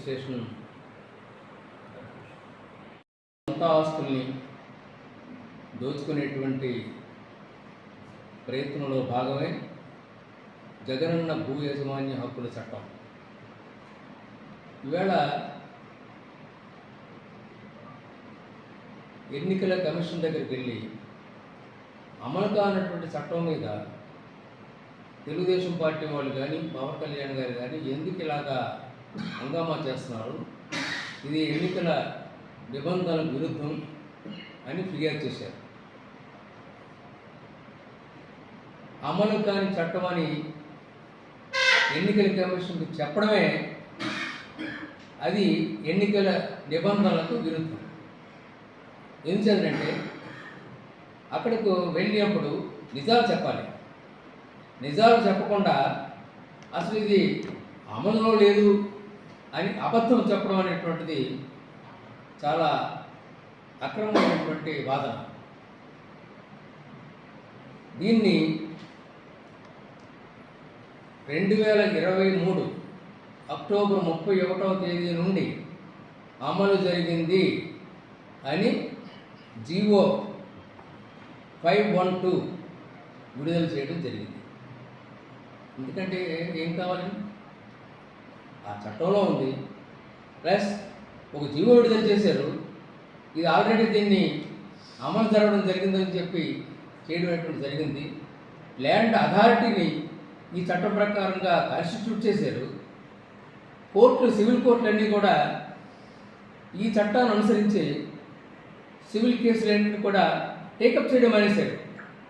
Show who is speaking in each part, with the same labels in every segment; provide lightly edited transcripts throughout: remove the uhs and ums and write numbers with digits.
Speaker 1: Station సొంత ఆస్తుల్ని దోచుకునేటువంటి ప్రయత్నంలో భాగమే జగనన్న భూ యాజమాన్య హక్కుల చట్టం. ఈవేళ ఎన్నికల కమిషన్ దగ్గరికి వెళ్ళి అమలు కానటువంటి చట్టం మీద తెలుగుదేశం పార్టీ వాళ్ళు కానీ పవన్ కళ్యాణ్ గారు కానీ ఎందుకు ఇలాగా హంగామా చేస్తున్నారు, ఇది ఎన్నికల నిబంధనల విరుద్ధం అని ఫిర్యాదు చేశారు. అమలు కాని చట్టం అని ఎన్నికల కమిషన్కి చెప్పడమే అది ఎన్నికల నిబంధనలకు విరుద్ధం. ఎందుకంటే అక్కడకు వెళ్ళినప్పుడు నిజాలు చెప్పాలి. నిజాలు చెప్పకుండా అసలు ఇది అమలులో లేదు అని అబద్ధం చెప్పడం అనేటువంటిది చాలా అక్రమమైనటువంటి వాదన. దీన్ని 2023 అక్టోబర్ 31వ తేదీ నుండి అమలు జరిగింది అని జీవో 512 విడుదల చేయడం జరిగింది. ఎందుకంటే ఏం కావాలండి, ఆ చట్టంలో ఉంది, ప్లస్ ఒక జీవో విడుదల చేశారు. ఇది ఆల్రెడీ దీన్ని అమలు జరగడం జరిగిందని చెప్పి చేయడం జరిగింది. ల్యాండ్ అథారిటీని ఈ చట్టం ప్రకారంగా కాన్స్టిట్యూట్ చేశారు. కోర్టులు, సివిల్ కోర్టులన్నీ కూడా ఈ చట్టాన్ని అనుసరించి సివిల్ కేసులన్నింటినీ కూడా టేకప్ చేయడం మానేశారు,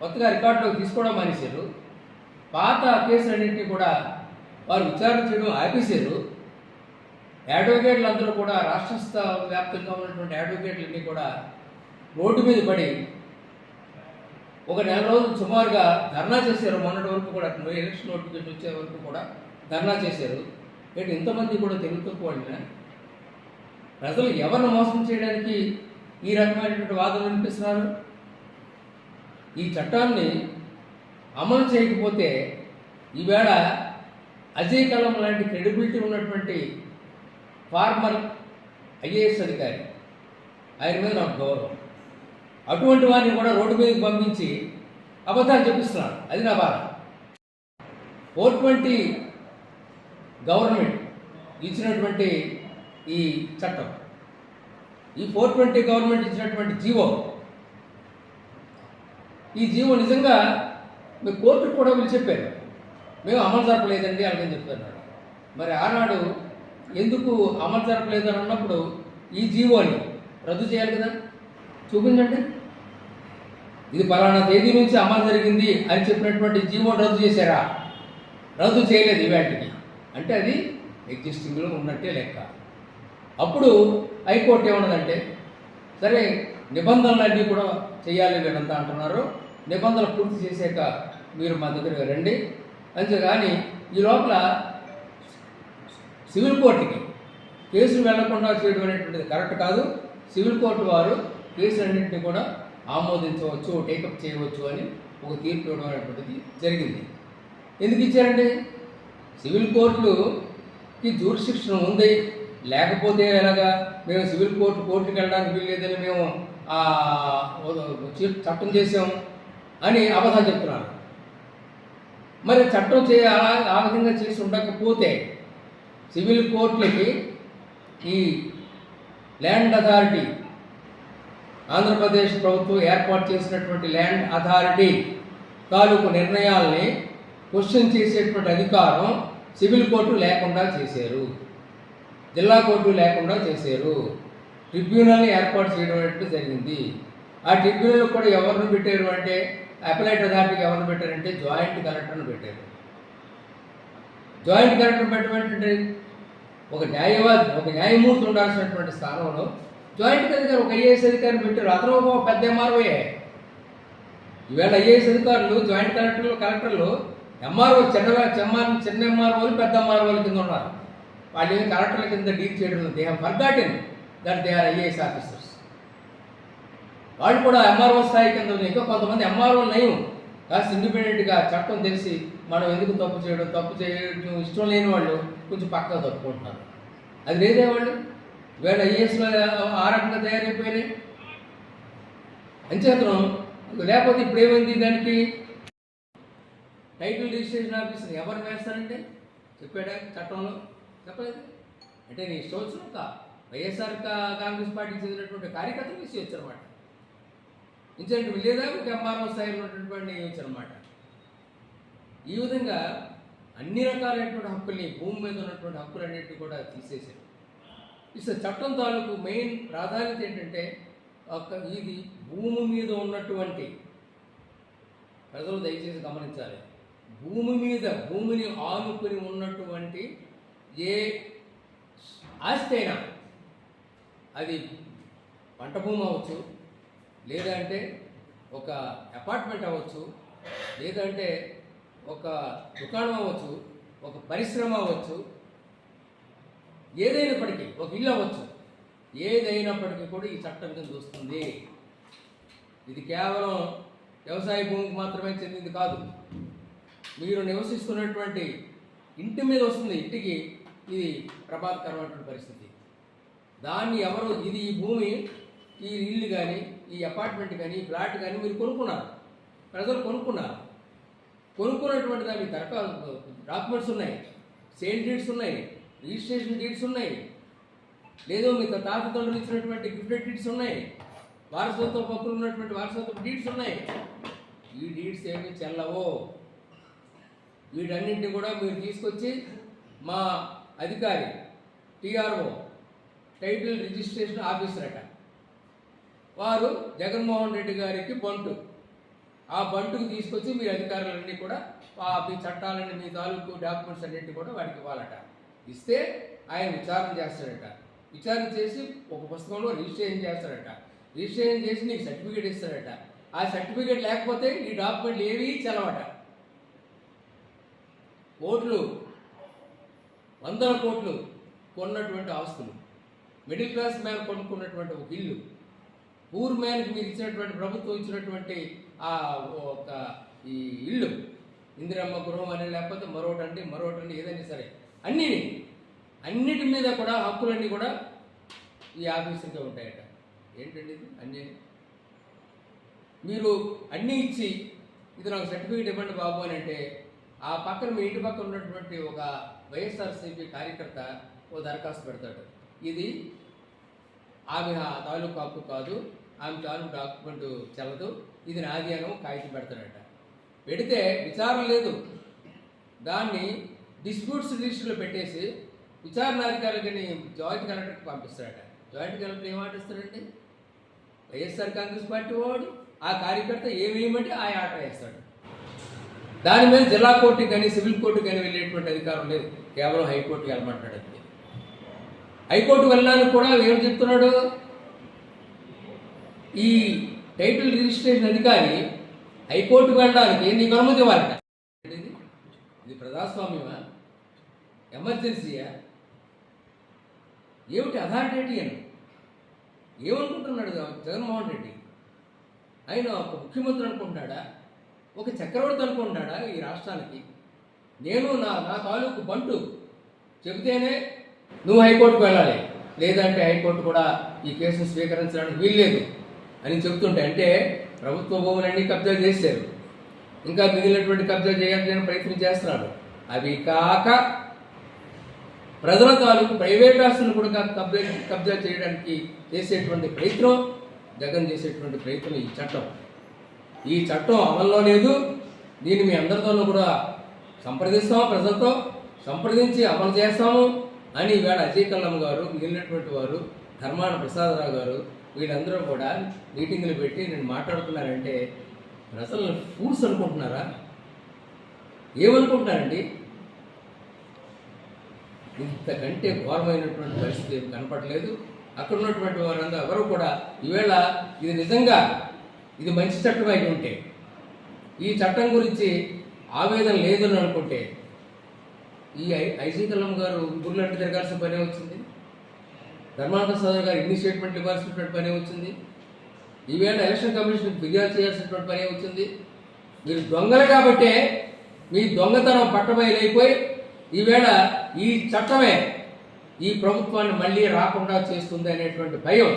Speaker 1: కొత్తగా రికార్డులోకి తీసుకోవడం మానేశారు. పాత కేసులన్నింటినీ కూడా వారు విచారణ చేయడం ఆపేశారు. అడ్వకేట్లు అందరూ కూడా రాష్ట్ర వ్యాప్తంగా ఉన్నటువంటి అడ్వకేట్లన్నీ కూడా రోడ్డు మీద పడి ఒక నెల రోజులు సుమారుగా ధర్నా చేశారు. మొన్నటి వరకు కూడా ఎలక్షన్ నోటిఫికేషన్ వచ్చే వరకు కూడా ధర్నా చేశారు. ఏంటి ఇంతమంది కూడా తెలుగుతున్న ప్రజలు ఎవరిని మోసం చేయడానికి ఈ రకమైనటువంటి వాదనలు వినిపిస్తున్నారు? ఈ చట్టాన్ని అమలు చేయకపోతే ఈవేళ అజయ్ కలం లాంటి క్రెడిబిలిటీ ఉన్నటువంటి ఫార్మర్ ఐఏఎస్ అధికారి, ఆయన మీద నాకు గౌరవం, అటువంటి వారిని కూడా రోడ్డు మీదకి పంపించి అబద్ధాలు చెప్పిస్తున్నారు. అది నా బాధ. 420 గవర్నమెంట్ ఇచ్చినటువంటి ఈ చట్టం, ఈ 420 గవర్నమెంట్ ఇచ్చినటువంటి జీవో, ఈ జీవో నిజంగా మీ కోర్టుకు కూడా వీళ్ళు చెప్పారు, మేము అమలు జరపలేదండి అలాగని చెప్తున్నారు. మరి ఆనాడు ఎందుకు అమలు జరపలేదు అని అన్నప్పుడు ఈ జీవోని రద్దు చేయాలి కదా, చూపించండి. ఇది పలానా తేదీ నుంచి అమలు జరిగింది అని చెప్పినటువంటి జీవోని రద్దు చేశారా? రద్దు చేయలేదు ఇవాటికి, అంటే అది ఎగ్జిస్టింగ్లో ఉన్నట్టే లెక్క. అప్పుడు హైకోర్టు ఏమన్నదంటే, సరే నిబంధనలన్నీ కూడా చేయాలి వీరంతా అంటున్నారు, నిబంధనలు పూర్తి చేశాక మీరు మా దగ్గర రండి అంతేగాని ఈ లోపల సివిల్ కోర్టుకి కేసులు వెళ్లకుండా చేయడం అనేటువంటిది కరెక్ట్ కాదు. సివిల్ కోర్టు వారు కేసులన్నింటినీ కూడా ఆమోదించవచ్చు, టేకప్ చేయవచ్చు అని ఒక తీర్పు ఇవ్వడం అనేటువంటిది జరిగింది. ఎందుకు ఇచ్చారండి? సివిల్ కోర్టులకి జ్యూరిస్డిక్షన్ ఉంది, లేకపోతే ఎలాగా మేము సివిల్ కోర్టుకి వెళ్ళడానికి వీల్లేదని మేము చట్టం చేసాం అని అబద్ధాలు చెప్తున్నారు. మరి చట్టం ఆ విధంగా చేసి ఉండకపోతే సివిల్ కోర్టులకి ఈ ల్యాండ్ అథారిటీ, ఆంధ్రప్రదేశ్ ప్రభుత్వం ఏర్పాటు చేసినటువంటి ల్యాండ్ అథారిటీ తాలూకు నిర్ణయాల్ని క్వశ్చన్ చేసేటువంటి అధికారం సివిల్ కోర్టు లేకుండా చేశారు, జిల్లా కోర్టు లేకుండా చేశారు. ట్రిబ్యునల్ని ఏర్పాటు చేయడం అనేది జరిగింది. ఆ ట్రిబ్యునల్ కూడా ఎవరిని పెట్టారు అంటే, అపలైట్ అథారిటీకి ఎవరిని పెట్టారంటే జాయింట్ కలెక్టర్ని పెట్టారు. జాయింట్ కలెక్టర్ పెట్టమంటే ఒక న్యాయమూర్తి ఉండాల్సినటువంటి స్థానంలో జాయింట్ అధికారి ఒక ఐఏఎస్ అధికారిని పెట్టారు. అతను ఒక పెద్ద ఎంఆర్ఓయే. ఈవేళ ఐఏఎస్ అధికారులు, జాయింట్ కలెక్టర్లు ఎంఆర్ఓ చిన్న ఎంఆర్ఓలు, పెద్ద ఎంఆర్ఓల కింద ఉన్నారు. వాళ్ళు ఏమి కలెక్టర్ల కింద డీల్ చేయడం లేదు. They have forgotten that they are IAS officers. వాళ్ళు కూడా ఎంఆర్ఓ స్థాయి కింద ఉంది. ఇంకా కొంతమంది ఎంఆర్ఓలు నయం కాస్త ఇండిపెండెంట్గా చట్టం తెలిసి మనం ఎందుకు తప్పు చేయడం ఇష్టం లేని వాళ్ళు కొంచెం పక్కగా తప్పుకుంటున్నారు. అది లేదే వాళ్ళు వీళ్ళ ఐఏఎస్లో ఆ రకంగా తయారైపోయినాయి. అంచేతనం లేకపోతే ఇప్పుడు ఏమైంది, దానికి టైటిల్ రిజిస్ట్రేషన్ ఆఫీసర్ ఎవరు వేస్తారంటే చెప్పాడా చట్టంలో? చెప్పలేదు. అంటే నీ ఇష్టం వచ్చిన వైఎస్ఆర్ కాంగ్రెస్ పార్టీకి చెందినటువంటి కార్యకర్తలు వేసి వచ్చారన్నమాట. ఇన్సిడెంట్ లేదా ఒక ఎంఆర్ఓ స్థాయిలో ఉన్నటువంటి వచ్చారన్నమాట. ఈ విధంగా అన్ని రకాలైనటువంటి హక్కుల్ని, భూమి మీద ఉన్నటువంటి హక్కులన్నింటినీ కూడా తీసేశారు. చట్టం తాలూకు మెయిన్ ప్రాధాన్యత ఏంటంటే ఇది భూమి మీద ఉన్నటువంటి, ప్రజలు దయచేసి గమనించాలి, భూమిని ఆనుకుని ఉన్నటువంటి ఏ ఆస్తి అయినా, అది పంట భూమి అవ్వచ్చు, లేదంటే ఒక అపార్ట్మెంట్ అవ్వచ్చు, లేదంటే ఒక దుకాణం అవ్వచ్చు, ఒక పరిశ్రమ అవ్వచ్చు, ఏదైనప్పటికీ ఒక ఇల్లు అవ్వచ్చు, ఏదైనప్పటికీ కూడా ఈ చట్టం కింద వస్తుంది. ఇది కేవలం వ్యవసాయ భూమికి మాత్రమే చెందింది కాదు. మీరు నివసిస్తున్నటువంటి ఇంటి మీద వస్తుంది. ఇంటికి ఇది ప్రమాదకరమైనటువంటి పరిస్థితి. దాన్ని ఎవరు, ఇది ఈ భూమి, ఈ ఇల్లు కానీ, ఈ అపార్ట్మెంట్ కానీ, ఈ ఫ్లాట్ కానీ మీరు కొనుక్కున్నారు, ప్రజలు కొనుక్కున్నారు. కొనుక్కున్నటువంటి దానికి డాక్యుమెంట్స్ ఉన్నాయి, సేల్ డీడ్స్ ఉన్నాయి, రిజిస్ట్రేషన్ డీడ్స్ ఉన్నాయి, లేదో మీ తాత తండ్రులు ఇచ్చినటువంటి గిఫ్టెడ్ డీడ్స్ ఉన్నాయి, వారసత్వ హక్కులు ఉన్నటువంటి వారసత్వ డీడ్స్ ఉన్నాయి. ఈ డీడ్స్ ఏమీ చెల్లవో. వీటన్నింటినీ కూడా మీరు తీసుకొచ్చి మా అధికారి టీఆర్ఓ టైటిల్ రిజిస్ట్రేషన్ ఆఫీసర్ అట, వారు జగన్మోహన్ రెడ్డి గారికి బంటు, ఆ బంటుకు తీసుకొచ్చి మీ అధికారులన్నీ కూడా మీ చట్టాలన్నీ, మీ తాలూకు డాక్యుమెంట్స్ అన్నింటినీ కూడా వాడికి ఇవ్వాలట. ఇస్తే ఆయన విచారణ చేస్తాడట. విచారణ చేసి ఒక పుస్తకంలో రిజిస్ట్రేషన్ చేస్తాడట. రిజిస్ట్రేషన్ చేసి నీకు సర్టిఫికేట్ ఇస్తాడట. ఆ సర్టిఫికేట్ లేకపోతే ఈ డాక్యుమెంట్లు ఏవీ చెల్లవట. కోట్లు, వందల కోట్లు కొన్నటువంటి ఆస్తులు, మిడిల్ క్లాస్ మ్యాన్ కొనుక్కున్నటువంటి ఒక ఇల్లు, పూర్ మ్యాన్కి మీరు ఇచ్చినటువంటి, ప్రభుత్వం ఇచ్చినటువంటి ఒక ఈ ఇల్లు, ఇందిరమ్మ గృహం అని, లేకపోతే మరొకటండి ఏదైనా సరే, అన్నిటి మీద కూడా హక్కులన్నీ కూడా ఈ ఆఫీసుకే ఉంటాయట. ఏంటండి ఇది? అన్నీ మీరు అన్నీ ఇచ్చి ఇది నాకు సర్టిఫికేట్ ఇవ్వండి బాబు అని అంటే, ఆ పక్కన మీ ఇంటి పక్కన ఉన్నటువంటి ఒక వైఎస్ఆర్సీపీ కార్యకర్త ఓ దరఖాస్తు పెడతాడు, ఇది ఆమె తాలూకు హక్కు కాదు, ఆమె తాలూకు డాక్యుమెంట్ చెల్లదు, ఇది నాది అని కాగితం పెడతాడట. పెడితే విచారణ లేదు, దాన్ని డిస్ప్యూట్స్ రిజిస్టర్లో పెట్టేసి విచారణాధికారికి జాయింట్ కలెక్టర్కి పంపిస్తాడట. జాయింట్ కలెక్టర్ ఏమాటిస్తాడండి? వైఎస్ఆర్ కాంగ్రెస్ పార్టీ వాడు ఆ కార్యకర్త ఏమేయమంటే ఆ ఆర్డర్ వేస్తాడు. దాని మీద జిల్లా కోర్టుకి కానీ, సివిల్ కోర్టుకి కానీ వెళ్ళేటువంటి అధికారం లేదు, కేవలం హైకోర్టుకి వెళ్ళమంటాడు. అంతే. హైకోర్టు వెళ్ళడానికి కూడా ఏం చెప్తున్నాడు, ఈ టైటిల్ రిజిస్ట్రేషన్ అధికారి హైకోర్టుకు వెళ్ళడానికి నీకు అనుమతి ఇవ్వాలట. ఇది ప్రజాస్వామ్యమా? ఎమర్జెన్సీయా? ఏమిటి అథారిటీ అని ఏమనుకుంటున్నాడు జగన్మోహన్ రెడ్డి? ఆయన ఒక ముఖ్యమంత్రి అనుకుంటాడా, ఒక చక్రవర్తి అనుకుంటాడా ఈ రాష్ట్రానికి? నేను నా తాలూకు బంటు చెబితేనే నువ్వు హైకోర్టుకు వెళ్ళాలి, లేదంటే హైకోర్టు కూడా ఈ కేసును స్వీకరించడానికి వీల్లేదు అని చెబుతుంటే, అంటే ప్రభుత్వ భూములన్నీ కబ్జా చేశారు, ఇంకా మిగిలినటువంటి కబ్జా చేయాలని ప్రయత్నం చేస్తున్నారు. అవి కాక ప్రజల తాలూకు ప్రైవేట్ ఆస్తులను కూడా కబ్జా చేయడానికి చేసేటువంటి ప్రయత్నం, జగన్ చేసేటువంటి ప్రయత్నం ఈ చట్టం అమల్లో లేదు. దీన్ని మీ అందరితోనూ కూడా సంప్రదిస్తాము, ప్రజలతో సంప్రదించి అమలు చేస్తాము అని ఈవేళ అజయ్ కల్లం గారు, మిగిలినటువంటి వారు, ధర్మాన ప్రసాదరావు గారు, వీళ్ళందరూ కూడా మీటింగులు పెట్టి నేను మాట్లాడుతున్నారంటే ప్రజలను ఫూడ్స్ అనుకుంటున్నారా? ఏమనుకుంటున్నారండి? ఇంతకంటే ఘోరమైనటువంటి పరిస్థితి ఏమి కనపడలేదు. అక్కడ ఉన్నటువంటి వారందరూ ఎవరు కూడా ఈవేళ ఇది నిజంగా ఇది మంచి చట్టం అయి ఉంటే, ఈ చట్టం గురించి ఆవేదన లేదని అనుకుంటే, ఈ ఐజీ కల్లం గారు గుర్లంటే తిరగాల్సిన పనే వచ్చింది, ధర్మాన ప్రసాద్ గారు ఇన్ని స్టేట్మెంట్లు ఇవ్వాల్సినటువంటి పనే వచ్చింది, ఈవేళ ఎలక్షన్ కమిషన్ ఫిర్యాదు చేయాల్సినటువంటి పనే వచ్చింది. మీరు దొంగలు కాబట్టే మీ దొంగతనం పట్టబయలైపోయి ఈవేళ ఈ చట్టమే ఈ ప్రభుత్వాన్ని మళ్ళీ రాకుండా చేస్తుంది అనేటువంటి భయం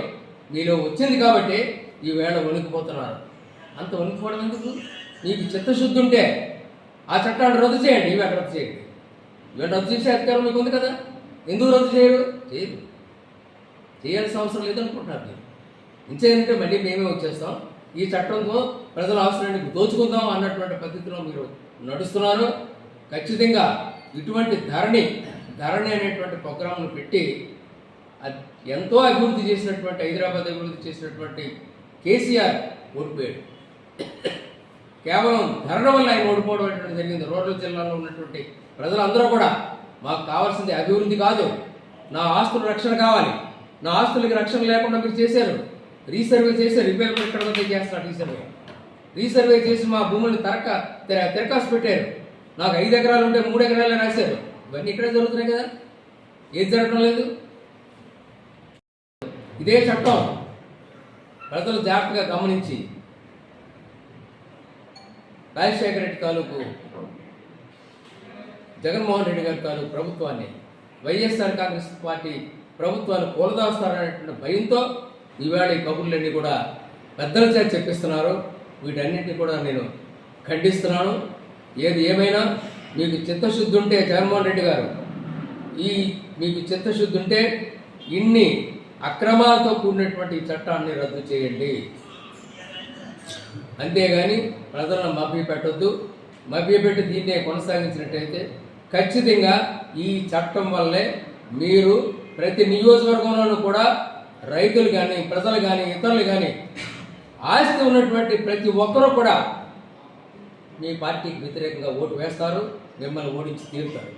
Speaker 1: మీలో వచ్చింది కాబట్టి ఈవేళ వణికిపోతున్నారు. అంత వణికిపోవడం ఎందుకు? మీకు చిత్తశుద్ధి ఉంటే ఆ చట్టాన్ని రద్దు చేయండి, ఈవేళ రద్దు చేయండి. ఈవేళ రద్దు చేసే అధికారం మీకు ఉంది కదా, ఎందుకు రద్దు చేయరు? చేయరు, చేయాల్సిన అవసరం లేదనుకుంటున్నారు మీరు. ఇంచేందుకంటే మళ్ళీ మేమే వచ్చేస్తాం, ఈ చట్టంతో ప్రజల అవసరాన్ని దోచుకుందాం అన్నటువంటి పద్ధతిలో మీరు నడుస్తున్నారు. ఖచ్చితంగా ఇటువంటి ధరణి అనేటువంటి ప్రోగ్రాంను పెట్టి ఎంతో అభివృద్ధి చేసినటువంటి, హైదరాబాద్ అభివృద్ధి చేసినటువంటి కేసీఆర్ ఓడిపోయాడు. కేవలం ధరణ వల్ల ఆయన ఓడిపోవడం అనేటువంటి జరిగింది. రూరల్ జిల్లాలో ఉన్నటువంటి ప్రజలందరూ కూడా మాకు కావాల్సింది అభివృద్ధి కాదు, నా ఆస్తుల రక్షణ కావాలి, నా ఆస్తులకి రక్షణ లేకుండా మీరు చేశారు, రీసర్వే చేశారు, రిపేర్ ఎక్కడ వద్ద చేస్తున్నారు, రీసర్వే చేసి మా భూముల్ని తిరకాసు పెట్టారు. నాకు 5 ఎకరాలు ఉంటే 3 ఎకరాలే రాశారు. ఇవన్నీ ఇక్కడే జరుగుతున్నాయి కదా, ఏది జరగడం లేదు. ఇదే చట్టం ప్రజలు జాగ్రత్తగా గమనించి రాజశేఖర రెడ్డి తాలూకు, జగన్మోహన్ రెడ్డి గారి తాలూకు ప్రభుత్వాన్ని, వైఎస్ఆర్ కాంగ్రెస్ పార్టీ ప్రభుత్వాన్ని కూలదాస్తారనేటువంటి భయంతో ఈవేళ ఈ కబుర్లన్నీ కూడా పెద్దల చేత చెప్పిస్తున్నారు. వీటన్నింటినీ కూడా నేను ఖండిస్తున్నాను. ఏది ఏమైనా మీకు చిత్తశుద్ధి ఉంటే జగన్మోహన్ రెడ్డి గారు, మీకు చిత్తశుద్ధి ఉంటే ఇన్ని అక్రమాలతో కూడినటువంటి ఈ చట్టాన్ని రద్దు చేయండి. అంతేగాని ప్రజలను మభ్యపెట్టొద్దు. మభ్యపెట్టి దీన్నే కొనసాగించినట్టయితే ఖచ్చితంగా ఈ చట్టం వల్లే మీరు ప్రతి నియోజకవర్గంలోనూ కూడా రైతులు కానీ, ప్రజలు కానీ, ఇతరులు కానీ, ఆస్తి ఉన్నటువంటి ప్రతి ఒక్కరూ కూడా మీ పార్టీకి వ్యతిరేకంగా ఓటు వేస్తారు, మిమ్మల్ని ఓడించి తీరుతారు.